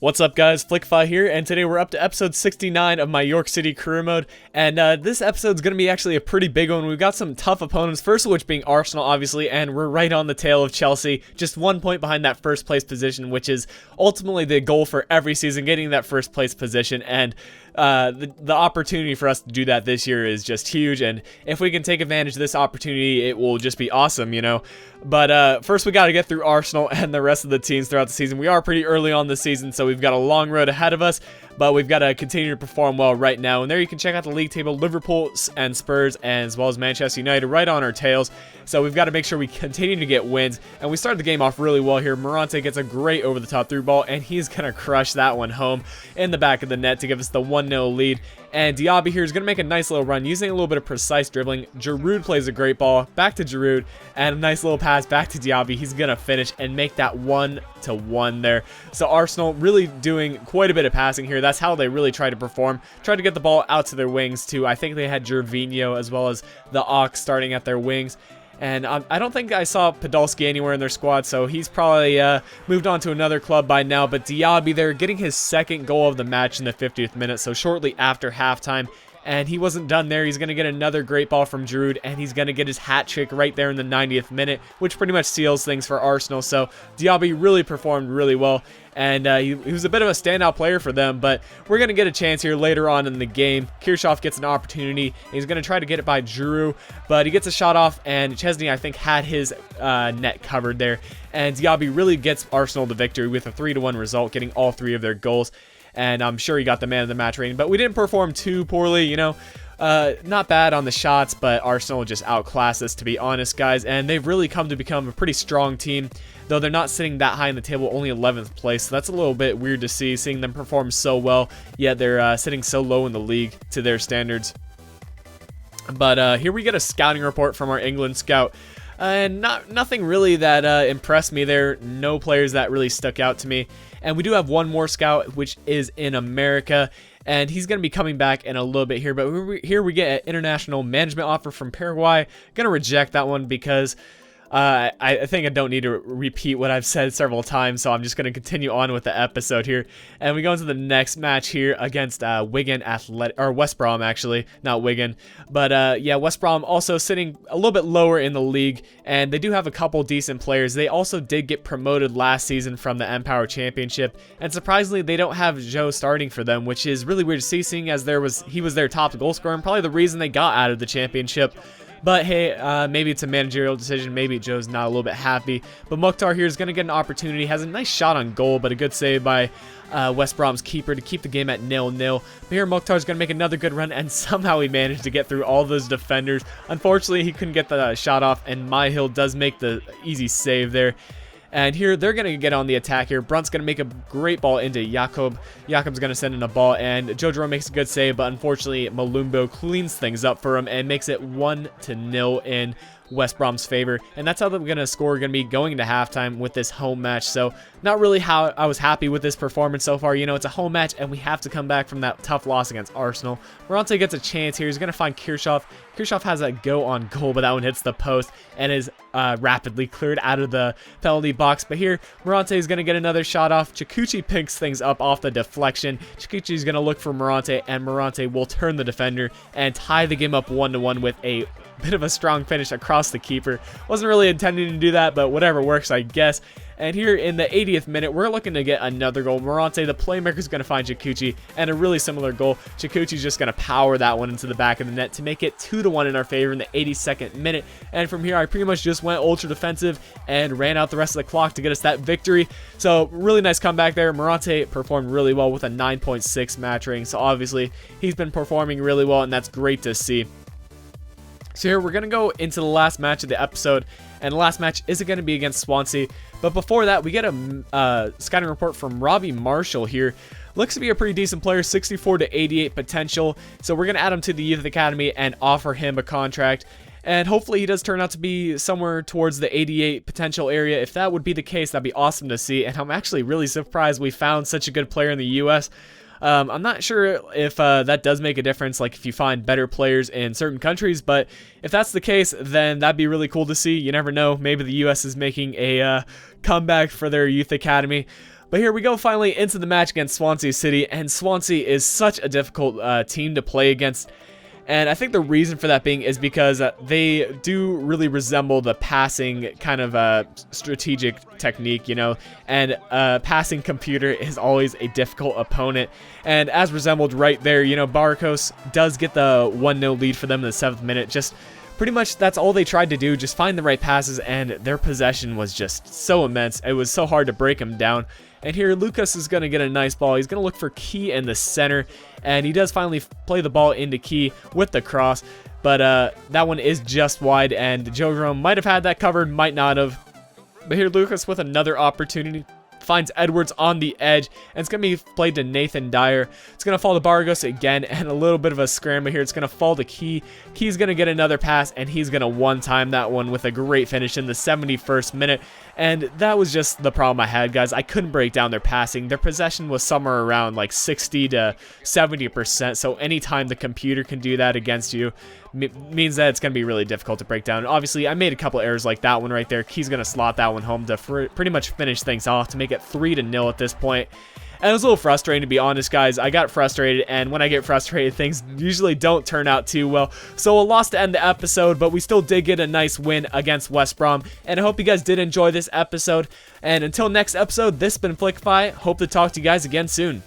What's up guys, Flickify here, and today we're up to episode 69 of my York City career mode, and this episode's going to be actually a pretty big one. We've got some tough opponents, first of which being Arsenal obviously, and we're right on the tail of Chelsea, just 1 point behind that first place position, which is ultimately the goal for every season, getting that first place position, and the opportunity for us to do that this year is just huge, and if we can take advantage of this opportunity, it will just be awesome, you know. But first we got to get through Arsenal and the rest of the teams throughout the season. We are pretty early on this season, so we've got a long road ahead of us, but we've got to continue to perform well right now. And there you can check out the league table, Liverpool and Spurs, and as well as Manchester United right on our tails. So we've got to make sure we continue to get wins, and we started the game off really well here. Morante gets a great over-the-top through ball, and he's going to crush that one home in the back of the net to give us the 1-0 lead. And Diaby here is going to make a nice little run using a little bit of precise dribbling. Giroud plays a great ball back to Giroud, and a nice little pass back to Diaby. He's going to finish and make that 1-1 there. So Arsenal really doing quite a bit of passing here. That's how they really try to perform. Try to get the ball out to their wings too. I think they had Gervinho as well as the Ox starting at their wings. And I don't think I saw Podolski anywhere in their squad, so he's probably moved on to another club by now. But Diaby there getting his second goal of the match in the 50th minute, so shortly after halftime. And he wasn't done there. He's going to get another great ball from Giroud, and he's going to get his hat trick right there in the 90th minute, which pretty much seals things for Arsenal. So Diaby really performed really well, and he was a bit of a standout player for them, but we're going to get a chance here later on in the game. Kirchhoff gets an opportunity, and he's going to try to get it by Giroud, but he gets a shot off, and Chesney, I think, had his net covered there, and Diaby really gets Arsenal the victory with a 3-1 result, getting all three of their goals. And I'm sure he got the man of the match rating, but we didn't perform too poorly, you know. Not bad on the shots, but Arsenal just outclassed us, to be honest, guys. And they've really come to become a pretty strong team, though they're not sitting that high in the table, only 11th place. So that's a little bit weird to see, seeing them perform so well, yet they're sitting so low in the league to their standards. But here we get a scouting report from our England scout. And nothing really that impressed me there. No players that really stuck out to me. And we do have one more scout, which is in America, and he's going to be coming back in a little bit here. But here we get an international management offer from Paraguay. Going to reject that one because I think I don't need to repeat what I've said several times, so I'm just going to continue on with the episode here. And we go into the next match here against Wigan Athletic, or West Brom actually, not Wigan. But yeah, West Brom also sitting a little bit lower in the league, and they do have a couple decent players. They also did get promoted last season from the Empower Championship, and surprisingly, they don't have Joe starting for them, which is really weird to see, seeing as he was their top goal scorer, and probably the reason they got out of the championship. But hey, maybe it's a managerial decision. Maybe Joe's not a little bit happy. But Mukhtar here is going to get an opportunity. Has a nice shot on goal, but a good save by West Brom's keeper to keep the game at 0-0. But here Mukhtar's going to make another good run, and somehow he managed to get through all those defenders. Unfortunately, he couldn't get the shot off, and Myhill does make the easy save there. And here, they're going to get on the attack here. Brunt's going to make a great ball into Jakob. Jakob's going to send in a ball, and Joe Jerome makes a good save, but unfortunately, Malumbo cleans things up for him and makes it 1-0 in West Brom's favor. And that's how they're going to score, going to be going into halftime with this home match. So not really how I was happy with this performance so far. You know, it's a home match, and we have to come back from that tough loss against Arsenal. Morante gets a chance here. He's going to find Kirchhoff. Kirchhoff has a go on goal, but that one hits the post and is rapidly cleared out of the penalty box. But here, Morante is going to get another shot off. Chikuchi picks things up off the deflection. Chikuchi is going to look for Morante, and Morante will turn the defender and tie the game up 1-1 with a bit of a strong finish across the keeper. Wasn't really intending to do that, but whatever works, I guess. And here in the 80th minute, we're looking to get another goal. Morante, the playmaker, is going to find Chikuchi, and a really similar goal. Chikuchi's just going to power that one into the back of the net to make it 2-1 in our favor in the 82nd minute. And from here, I pretty much just went ultra defensive and ran out the rest of the clock to get us that victory. So really nice comeback there. Morante performed really well with a 9.6 match rating. So obviously, he's been performing really well, and that's great to see. So here we're going to go into the last match of the episode, and the last match is going to be against Swansea. But before that, we get a scouting report from Robbie Marshall here. Looks to be a pretty decent player, 64 to 88 potential. So we're going to add him to the Youth Academy and offer him a contract. And hopefully he does turn out to be somewhere towards the 88 potential area. If that would be the case, that'd be awesome to see. And I'm actually really surprised we found such a good player in the U.S. I'm not sure if that does make a difference, like if you find better players in certain countries, but if that's the case, then that'd be really cool to see. You never know, maybe the U.S. is making a comeback for their youth academy. But here we go finally into the match against Swansea City, and Swansea is such a difficult team to play against. And I think the reason for that being is because they do really resemble the passing kind of strategic technique, you know, and passing computer is always a difficult opponent. And as resembled right there, you know, Barcos does get the 1-0 lead for them in the 7th minute. Just pretty much that's all they tried to do, just find the right passes, and their possession was just so immense. It was so hard to break them down. And here Lucas is going to get a nice ball. He's going to look for Key in the center, and he does finally play the ball into Key with the cross, but that one is just wide, and Joe Jerome might have had that covered, might not have. But here Lucas with another opportunity finds Edwards on the edge, and it's going to be played to Nathan Dyer. It's going to fall to Bargos again, and a little bit of a scramble here. It's going to fall to Key. Key's going to get another pass, and he's going to one-time that one with a great finish in the 71st minute. And that was just the problem I had, guys. I couldn't break down their passing. Their possession was somewhere around like 60 to 70%, so anytime the computer can do that against you, means that it's going to be really difficult to break down. Obviously, I made a couple errors like that one right there. Key's going to slot that one home to pretty much finish things off to make it 3-0 at this point. And it was a little frustrating, to be honest, guys. I got frustrated, and when I get frustrated, things usually don't turn out too well. So a loss to end the episode, but we still did get a nice win against West Brom. And I hope you guys did enjoy this episode. And until next episode, this has been Flickify. Hope to talk to you guys again soon.